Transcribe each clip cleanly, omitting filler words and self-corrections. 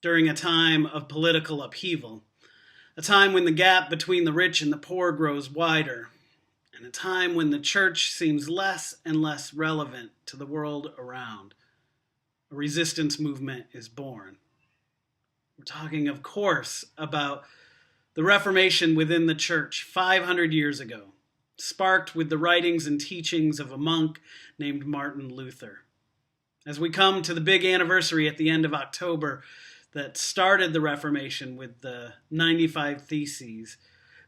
during a time of political upheaval, a time when the gap between the rich and the poor grows wider, and a time when the church seems less and less relevant to the world around. A resistance movement is born. We're talking, of course, about the Reformation within the church 500 years ago, sparked with the writings and teachings of a monk named Martin Luther. As we come to the big anniversary at the end of October that started the Reformation with the 95 Theses,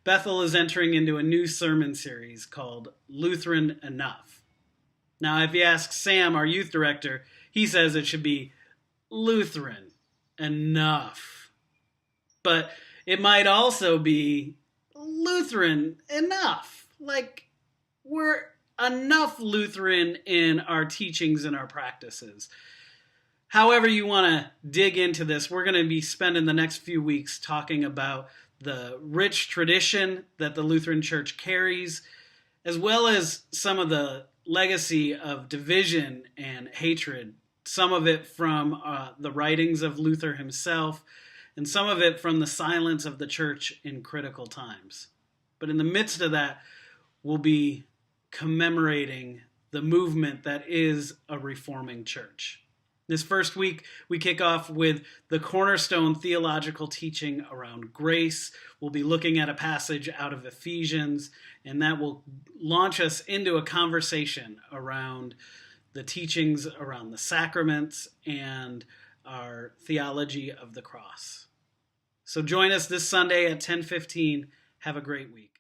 Bethel is entering into a new sermon series called Lutheran Enough. Now, if you ask Sam, our youth director, he says it should be Lutheran Enough. But it might also be Lutheran Enough. Like, we're enough Lutheran in our teachings and our practices. However you want to dig into this, we're going to be spending the next few weeks talking about the rich tradition that the Lutheran Church carries, as well as some of the legacy of division and hatred, some of it from the writings of Luther himself, and some of it from the silence of the church in critical times. But in the midst of that, we'll be commemorating the movement that is a reforming church. This first week, we kick off with the cornerstone theological teaching around grace. We'll be looking at a passage out of Ephesians, and that will launch us into a conversation around the teachings around the sacraments and our theology of the cross. So join us this Sunday at 10:15. Have a great week.